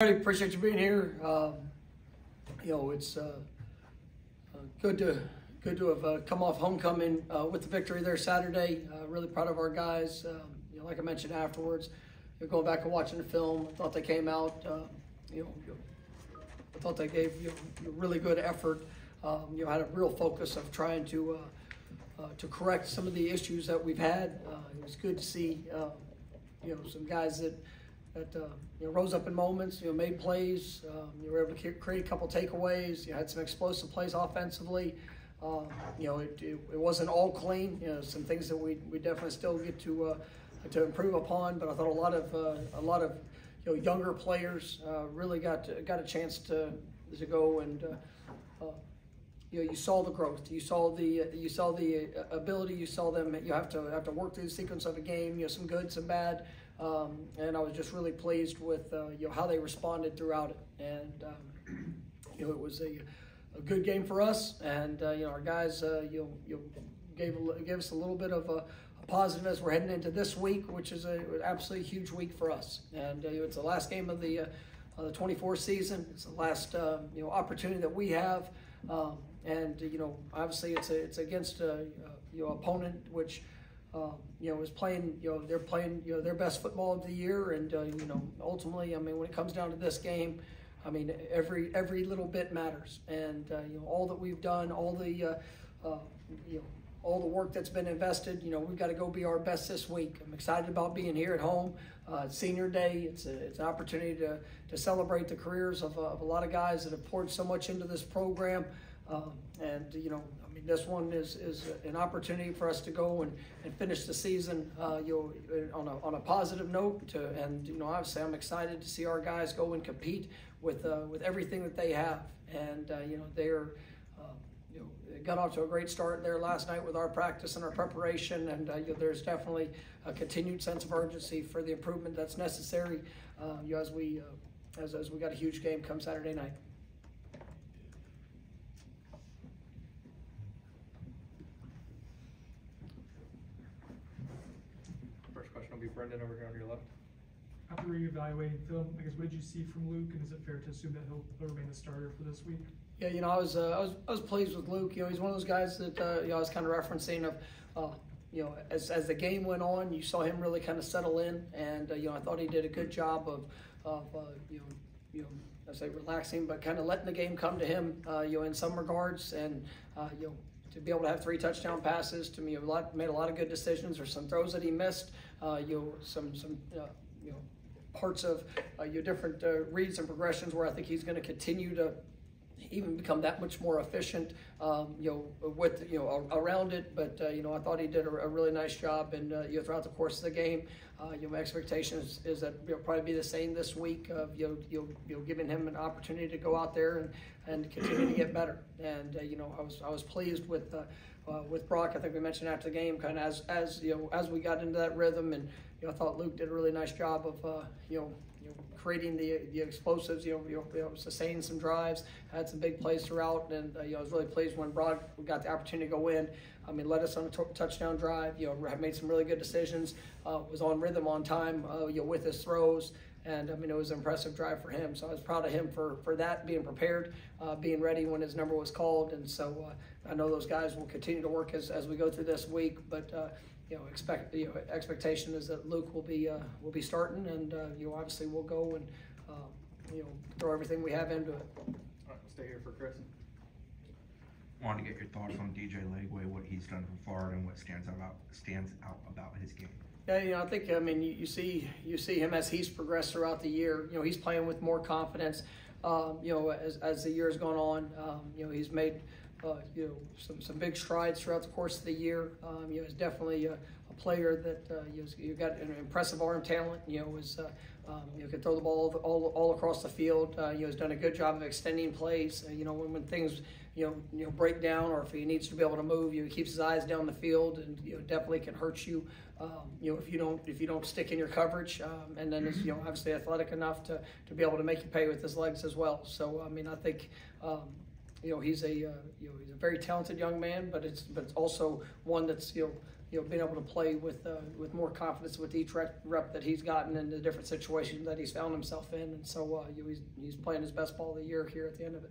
I appreciate you being here. It's good to have come off homecoming with the victory there Saturday. Really proud of our guys. Like I mentioned afterwards, going back and watching the film, I thought they came out. I thought they gave really good effort. Had a real focus of trying to correct some of the issues that we've had. It was good to see some guys that rose up in moments, made plays. You were able to create a couple takeaways. You had some explosive plays offensively. It wasn't all clean. Some things that we definitely still get to improve upon. But I thought a lot of younger players really got a chance to go and. You saw the growth. You saw the ability. You saw them. You have to work through the sequence of a game. Some good, some bad. And I was just really pleased with how they responded throughout it. And it was a good game for us. And our guys gave us a little bit of a positive as we're heading into this week, which is an absolutely huge week for us. And it's the last game of the 24 season. It's the last opportunity that we have. Obviously it's against a opponent which is playing they're playing their best football of the year, and ultimately, when it comes down to this game, every little bit matters, and all that we've done, all the work that's been invested, we've got to go be our best this week. I'm excited about being here at home. It's senior day. It's an opportunity to celebrate the careers of a lot of guys that have poured so much into this program. This one is an opportunity for us to go and finish the season on a positive note. Obviously, I'm excited to see our guys go and compete with everything that they have. And they're they got off to a great start there last night with our practice and our preparation. And there's definitely a continued sense of urgency for the improvement that's necessary as we got a huge game come Saturday night. Be Brendan over here on your left. After reevaluating film, what did you see from Luke, and is it fair to assume that he'll remain the starter for this week? Yeah, I was pleased with Luke. He's one of those guys that I was kind of referencing of, as the game went on, you saw him really kind of settle in, and I thought he did a good job of I say relaxing, but kind of letting the game come to him, in some regards, and to be able to have 3 touchdown passes, to me, made a lot of good decisions. Or some throws that he missed, some parts of different reads and progressions where I think he's going to continue to even become that much more efficient, with around it. But I thought he did a really nice job, and throughout the course of the game, my expectation is that probably be the same this week. Of giving him an opportunity to go out there and continue to get better. And I was pleased with Brock. I think we mentioned after the game, kind of as we got into that rhythm, and I thought Luke did a really nice job of creating the explosives, sustaining some drives, had some big plays throughout, and I was really pleased when Brock got the opportunity to go in. Led us on a touchdown drive. Made some really good decisions. Was on rhythm on time. With his throws, and it was an impressive drive for him. So I was proud of him for that, being prepared, being ready when his number was called. And so I know those guys will continue to work as we go through this week, but. Expectation is that Luke will be starting, and obviously we'll go and throw everything we have into it. All right, we'll stay here for Chris. Want to get your thoughts on DJ Legway, what he's done for Florida, and what stands out about his game. Yeah, I think you see him as he's progressed throughout the year. He's playing with more confidence. As the year has gone on, he's made. Some big strides throughout the course of the year. He's definitely a player that you've got an impressive arm talent. Can throw the ball all across the field. He's done a good job of extending plays. When things break down, or if he needs to be able to move, he keeps his eyes down the field, and definitely can hurt you. If you don't stick in your coverage, and then is obviously athletic enough to be able to make you pay with his legs as well. So I think. He's a very talented young man, but it's also one that's being able to play with more confidence with each rep that he's gotten in the different situations that he's found himself in, and so he's playing his best ball of the year here at the end of it.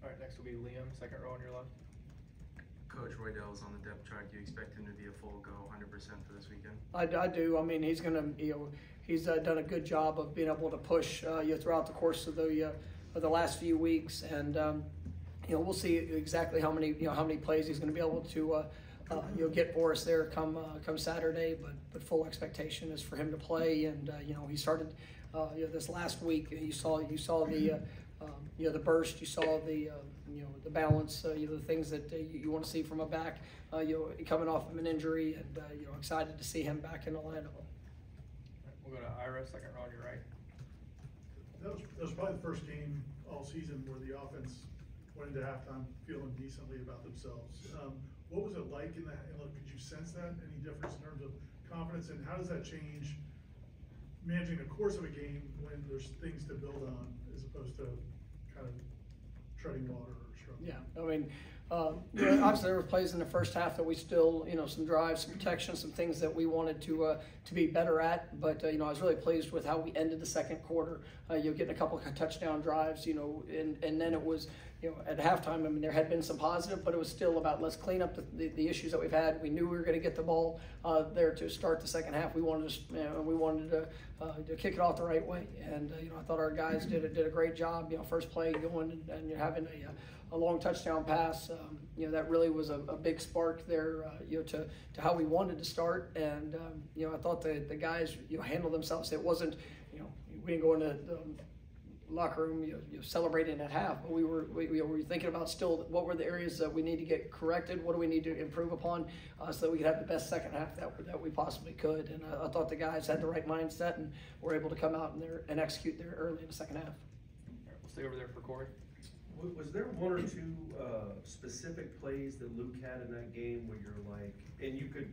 All right, next will be Liam, second row on your left. Coach Roydell's on the depth chart. Do you expect him to be a full go 100% for this weekend? I do. I mean, he's going to, he's done a good job of being able to push throughout the course of the last few weeks, and we'll see exactly how many plays he's going to be able to get for us there come Saturday. But full expectation is for him to play, and he started this last week. You saw the burst, you saw the balance, the things that you want to see from a back, coming off of an injury, and excited to see him back in the lineup. We'll go to Ira, second row on your right. That was probably the first game all season where the offense went into halftime feeling decently about themselves. What was it like in that? Could you sense that? Any difference in terms of confidence, and how does that change managing the course of a game when there's things to build on as opposed to kind of treading water or struggling? Yeah, I mean, obviously there were plays in the first half that we still, some drives, some protection, some things that we wanted to be better at. But I was really pleased with how we ended the second quarter. Getting a couple of touchdown drives, and then it was, at halftime. I mean, there had been some positive, but it was still about let's clean up the issues that we've had. We knew we were going to get the ball there to start the second half. We wanted to kick it off the right way, and I thought our guys did a great job. First play going and having a long touchdown pass. That really was a big spark there. To how we wanted to start, and I thought the guys handled themselves. It wasn't we didn't go into the locker room celebrating at half, but we were thinking about still what were the areas that we need to get corrected, what do we need to improve upon, so that we could have the best second half that we possibly could. And I thought the guys had the right mindset and were able to come out and execute there early in the second half. All right, we'll stay over there for Corey. Was there one or two specific plays that Luke had in that game where you're like, and you could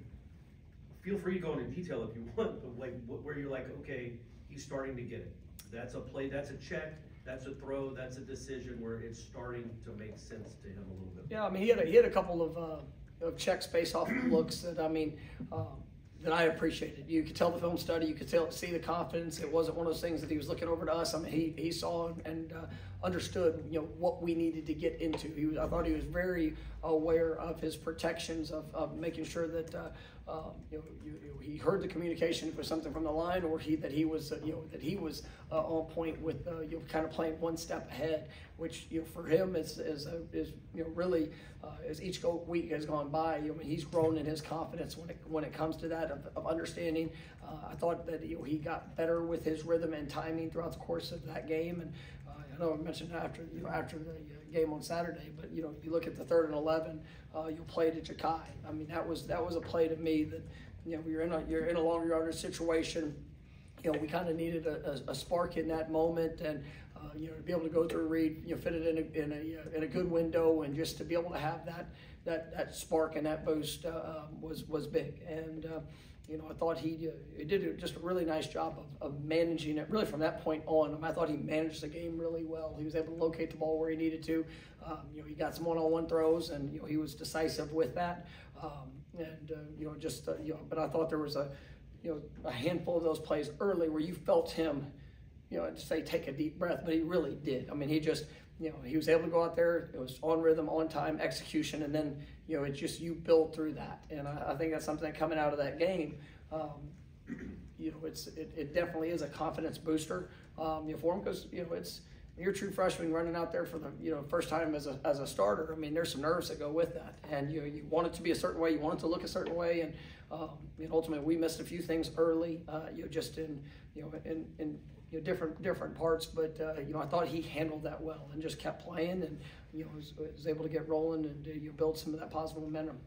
feel free to go into detail if you want, but like where you're like, okay, he's starting to get it. That's a play, that's a check, that's a throw, that's a decision where it's starting to make sense to him a little bit. Yeah, I mean, he had a couple of checks based off of looks that that I appreciated. You could tell the film study, you could see the confidence. It wasn't one of those things that he was looking over to us. I mean, he saw and understood what we needed to get into. I thought he was very aware of his protections, of making sure that he heard the communication if it was something from the line, or that he was on point with kind of playing one step ahead, which for him is really as each week has gone by, he's grown in his confidence when it comes to that of understanding. I thought that he got better with his rhythm and timing throughout the course of that game, and I know I mentioned after the game on Saturday, but you look at the 3rd and 11, you played at Ja'Kai. I mean, that was a play to me that you're in a long yardage situation. We kind of needed a spark in that moment, and to be able to go through a read, fit it in a good window, and just to be able to have that spark and that boost was big. And I thought he did just a really nice job of managing it. Really from that point on, I thought he managed the game really well. He was able to locate the ball where he needed to. He got some one-on-one throws, and he was decisive with that. But I thought there was a handful of those plays early where you felt him, to say take a deep breath, but he really did. I mean, he just, he was able to go out there. It was on rhythm, on time, execution, and then, it's just you build through that. And I think that's something coming out of that game. It definitely is a confidence booster for him, because you're a true freshman running out there for the first time as a starter. I mean, there's some nerves that go with that, and you want it to be a certain way, you want it to look a certain way, and ultimately we missed a few things early, just in different parts, but I thought he handled that well and just kept playing, and was able to get rolling and build some of that positive momentum.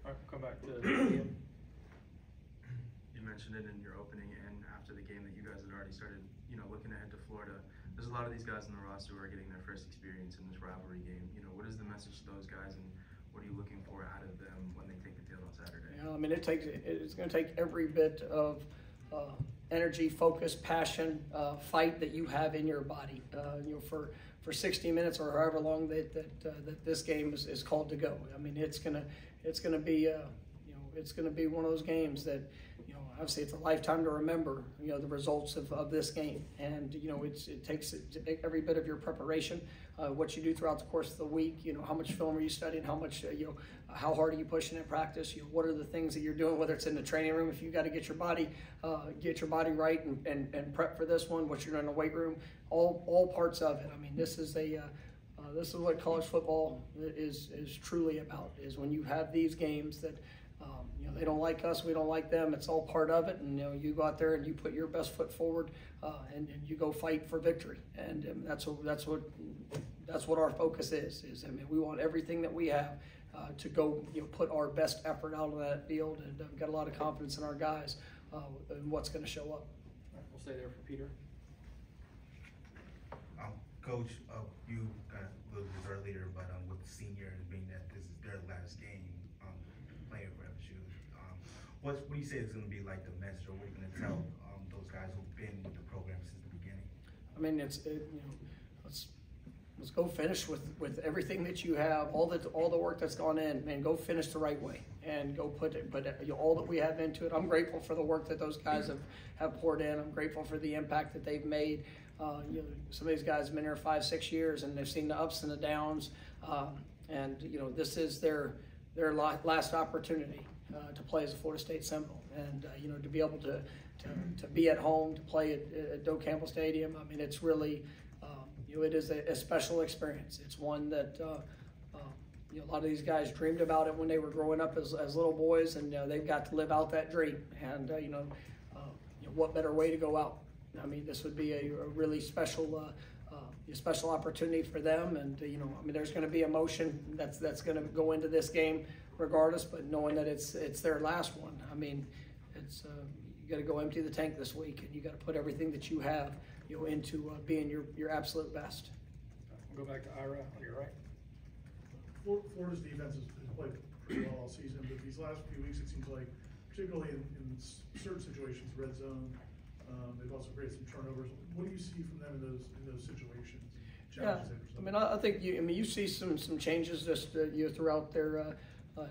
All right, we'll come back to Liam. You mentioned it in your opening and after the game that you guys had already started, looking ahead to Florida. There's a lot of these guys in the roster who are getting their first experience in this rivalry game. What is the message to those guys, and what are you looking for out of them when they take the field on Saturday? I mean, it's going to take every bit of energy, focus, passion, fight that you have in your body. For 60 minutes or however long that this game is called to go. I mean, it's gonna be it's going to be one of those games that, obviously it's a lifetime to remember, the results of this game. And, it takes every bit of your preparation, what you do throughout the course of the week, how much film are you studying, how much, how hard are you pushing in practice, what are the things that you're doing, whether it's in the training room, if you got to get your body right and prep for this one, what you're doing in the weight room, all parts of it. I mean, this is what college football is truly about, is when you have these games that, they don't like us, we don't like them. It's all part of it, and you go out there and you put your best foot forward, and you go fight for victory. And that's what our focus is. I mean, we want everything that we have to go, put our best effort out on that field, and we've got a lot of confidence in our guys and what's going to show up. All right, we'll stay there for Peter. Coach, you alluded this earlier, but with the seniors being that this is their last game playing for FSU, what do you say is going to be like the message, or what you're going to tell those guys who've been with the program since the beginning? I mean, let's go finish with everything that you have, all the work that's gone in, and go finish the right way, and go put all that we have into it. I'm grateful for the work that those guys have poured in. I'm grateful for the impact that they've made. Some of these guys have been here 5-6 years, and they've seen the ups and the downs, and this is their last opportunity to play as a Florida State Seminole, and to be able to be at home, to play at Doak Campbell Stadium. I mean, it's really it is a special experience. It's one that a lot of these guys dreamed about it when they were growing up as little boys, and they've got to live out that dream. And what better way to go out? I mean, this would be a really special special opportunity for them, and I mean, there's going to be emotion that's going to go into this game regardless. But knowing that it's their last one, I mean, it's you got to go empty the tank this week, and you got to put everything that you have into being your absolute best. We'll go back to Ira on your right. Florida's defense has played pretty well all season, but these last few weeks it seems like, particularly in certain situations, red zone, they've also created some turnovers. What do you see from them in those situations? Yeah, I mean, I think you see some changes just throughout their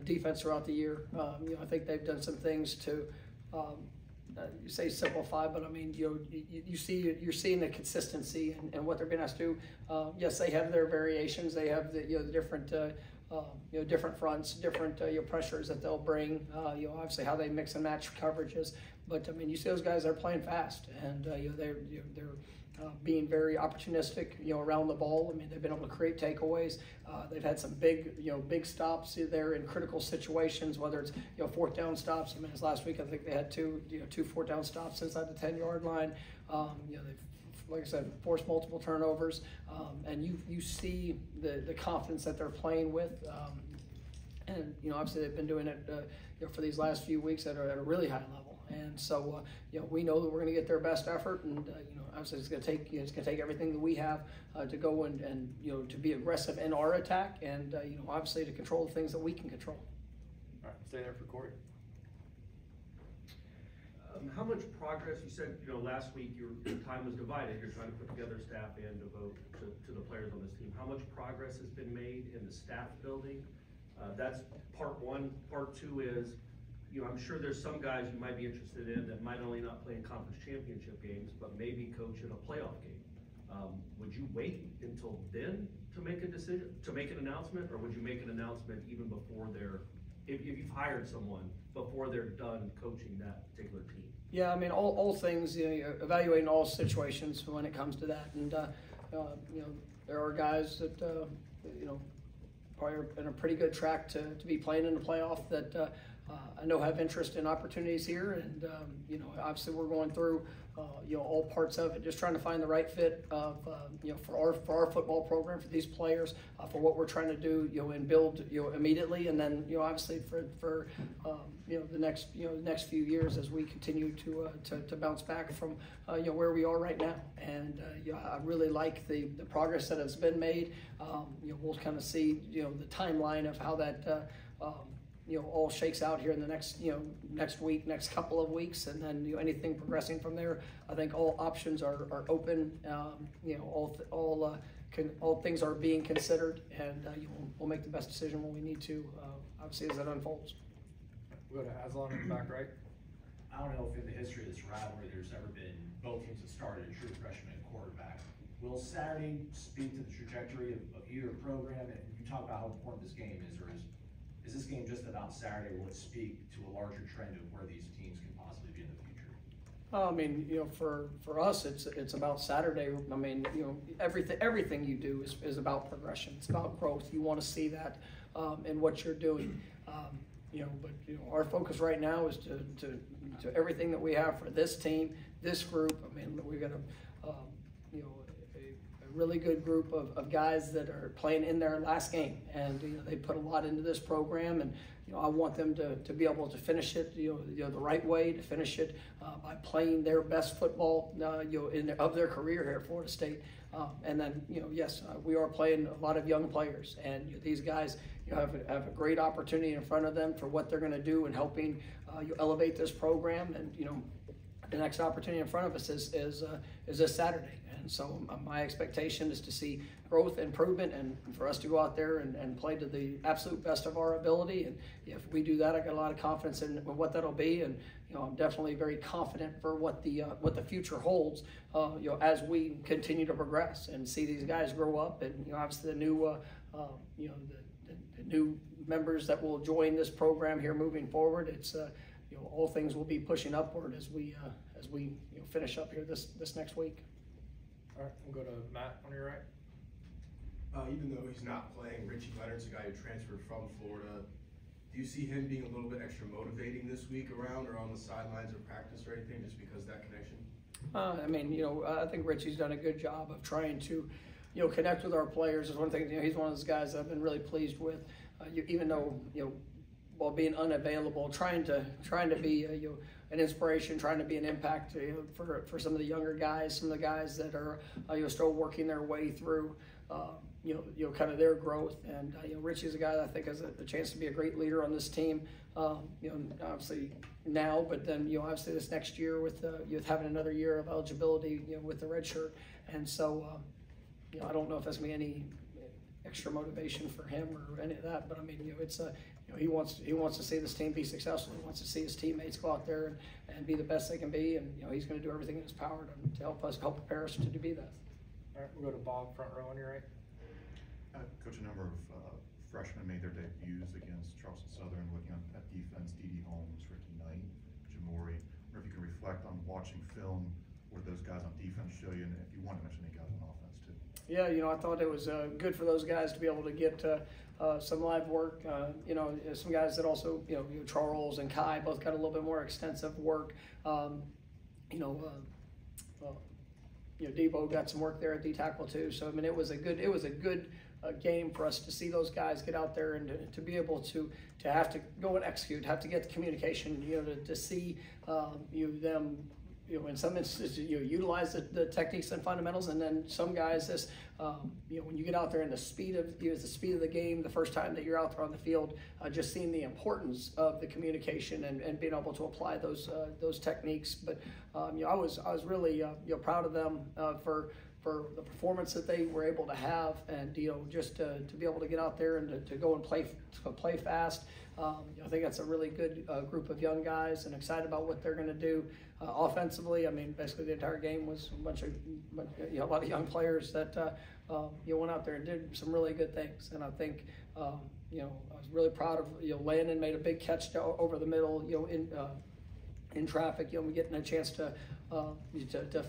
defense throughout the year. I think they've done some things to you say simplify, but I mean, you're seeing the consistency and what they're being asked to do. Yes, they have their variations. They have the different different fronts, different pressures that they'll bring. Obviously how they mix and match coverages. But I mean, you see those guys are playing fast, and they're being very opportunistic, around the ball. I mean, they've been able to create takeaways. They've had some big stops there in critical situations, whether it's fourth down stops. I mean, this last week I think they had two fourth down stops inside the 10-yard line. They've, like I said, forced multiple turnovers, and you see the confidence that they're playing with. And obviously they've been doing it for these last few weeks at a really high level. And so we know that we're going to get their best effort, and obviously it's going to take everything that we have to go and to be aggressive in our attack, and obviously to control the things that we can control. All right, stay there for Corey. How much progress, you said, last week your time was divided, you're trying to put together staff and devote to the players on this team. How much progress has been made in the staff building? That's part one. Part two is, I'm sure there's some guys you might be interested in that might only not play in conference championship games, but maybe coach in a playoff game. Would you wait until then to make a decision, to make an announcement, or would you make an announcement even before if you've hired someone, before they're done coaching that particular team? Yeah, I mean, all things, evaluating all situations when it comes to that. And, there are guys that, probably are in a pretty good track to be playing in the playoff that I know have interest in opportunities here. And, obviously we're going through, all parts of it, just trying to find the right fit of, for our football program, for these players, for what we're trying to do, and build, immediately. And then, obviously for the next few years as we continue to bounce back from, where we are right now. And, I really like the progress that has been made. We'll kind of see, the timeline of how that, all shakes out here in the next couple of weeks, and then anything progressing from there. I think all options are open. All things are being considered, and we'll make the best decision when we need to. Obviously, as it unfolds. We'll go to Aslan in the back right. I don't know if in the history of this rivalry there's ever been both teams that started a true freshman quarterback. Will Saturday speak to the trajectory of either program? And you talk about how important this game is, or is this game just about Saturday? Will it speak to a larger trend of where these teams can possibly be in the future? I mean, for us, it's about Saturday. I mean, everything you do is about progression. It's about growth. You want to see that in what you're doing. But our focus right now is to everything that we have for this team, this group. I mean, we got a really good group of guys that are playing in their last game, and they put a lot into this program, and I want them to be able to finish it the right way, to finish it by playing their best football of their career here at Florida State. And then yes, we are playing a lot of young players, and these guys have a great opportunity in front of them for what they're going to do in helping elevate this program. And the next opportunity in front of us is this Saturday. And so my expectation is to see growth, improvement, and for us to go out there and play to the absolute best of our ability. And if we do that, I got a lot of confidence in what that'll be. And I'm definitely very confident for what the future holds. As we continue to progress and see these guys grow up, and obviously the new the new members that will join this program here moving forward. It's all things will be pushing upward as we finish up here this next week. All right, we'll go to Matt on your right. Even though he's not playing, Richie Leonard's a guy who transferred from Florida. Do you see him being a little bit extra motivating this week around or on the sidelines of practice or anything, just because of that connection? I mean, I think Richie's done a good job of trying to, connect with our players. Is one thing. He's one of those guys that I've been really pleased with. Even though, while being unavailable, trying to be an inspiration, trying to be an impact for some of the younger guys, some of the guys that are still working their way through kind of their growth. And Richie's a guy that I think has a chance to be a great leader on this team. Obviously now, but then obviously this next year with having another year of eligibility with the red shirt. And so I don't know if that's gonna be any extra motivation for him or any of that, but I mean it's he wants to see this team be successful. He wants to see his teammates go out there and be the best they can be, and he's going to do everything in his power to help prepare us to be that. All right, we'll go to Bob, front row on your right. Coach, a number of freshmen made their debuts against Charleston Southern. Looking at defense, D.D. Holmes, Ricky Knight, Jamori. Or if you can reflect on watching film, what those guys on defense show you, and if you want to mention any guys on offense too. Yeah, I thought it was good for those guys to be able to get some live work. Some guys that also, Charles and Kai both got a little bit more extensive work. Debo got some work there at D-tackle too. So I mean, it was a good game for us to see those guys get out there and to be able to have to go and execute, have to get the communication, to see them. In some instances, utilize the techniques and fundamentals, and then some guys, when you get out there and the speed of the game, the first time that you're out there on the field, just seeing the importance of the communication and being able to apply those techniques. But I was really proud of them for the performance that they were able to have, and just to be able to get out there and to go and play fast. I think that's a really good group of young guys, and excited about what they're going to do offensively. I mean, basically the entire game was a lot of young players that went out there and did some really good things. And I think I was really proud of Landon made a big catch over the middle in traffic. Getting a chance to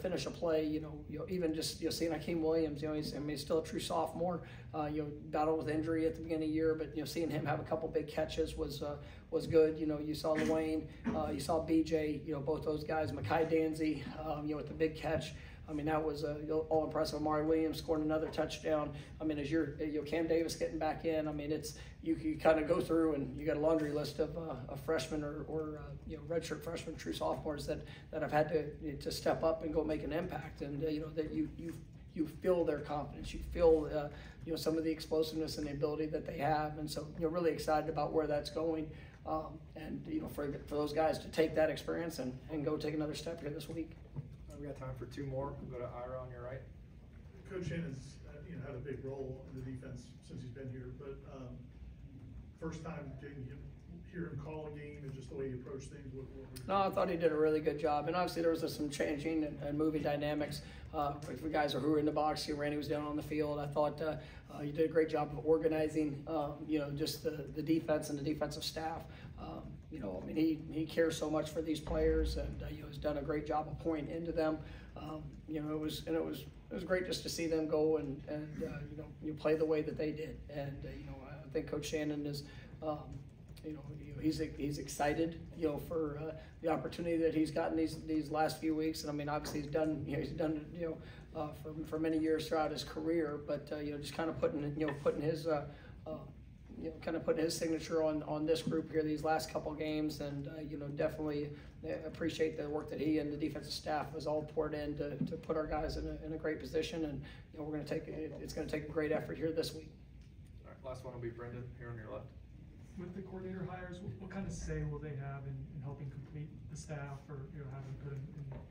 finish a play. Even just seeing Hakeem Williams. He's still a true sophomore. Battled with injury at the beginning of the year, but seeing him have a couple big catches was good. You saw Wayne, you saw BJ. Both those guys. Makai Danzy, with the big catch. I mean, that was all impressive. Amari Williams scored another touchdown. I mean, as Cam Davis getting back in, I mean, it's you kind of go through and you got a laundry list of freshmen or redshirt freshmen, true sophomores that have had to step up and go make an impact, and that you feel their confidence, you feel some of the explosiveness and the ability that they have, and so really excited about where that's going, and for those guys to take that experience and go take another step here this week. We got time for two more. We'll go to Ira on your right. Coach Shannon's had a big role in the defense since he's been here, but first time getting hear him call a game and just the way he approached things? What were you- No, I thought he did a really good job, and obviously there was some changing and moving dynamics. For guys who were in the box, Randy was down on the field. I thought he did a great job of organizing, just the defense and the defensive staff. I mean, he cares so much for these players, and has done a great job of pouring into them. It was great just to see them go and play the way that they did. And I think Coach Shannon is. He's excited, for the opportunity that he's gotten these last few weeks. And I mean, obviously he's done for many years throughout his career. But just kind of putting his putting his signature on this group here these last couple games, and definitely appreciate the work that he and the defensive staff has all poured in to put our guys in a great position. And it's going to take a great effort here this week. All right, last one will be Brendan here on your left. With the coordinator hires, what kind of say will they have in helping complete the staff, or having put in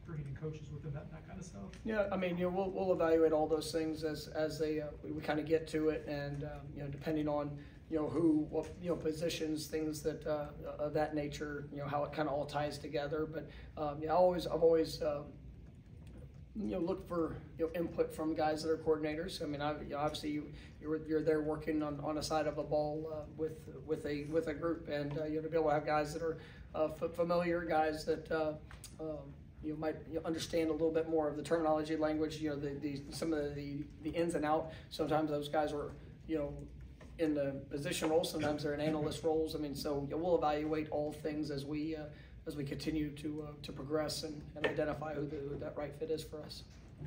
bringing in coaches with them, that kind of stuff? Yeah, I mean, we'll evaluate all those things as we kind of get to it, and depending on what positions, things that of that nature, how it kind of all ties together. But I've always look for input from guys that are coordinators. I mean, obviously you're there working on a side of a ball with a group, and to be able to have guys that are familiar, guys that might understand a little bit more of the terminology, language, some of the ins and out. Sometimes those guys are in the position role. Sometimes they're in analyst roles. I mean, so we'll evaluate all things as we continue to progress and identify who that right fit is for us.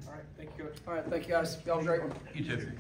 All right, thank you, Coach. All right, thank you guys. Y'all have a great one. You too.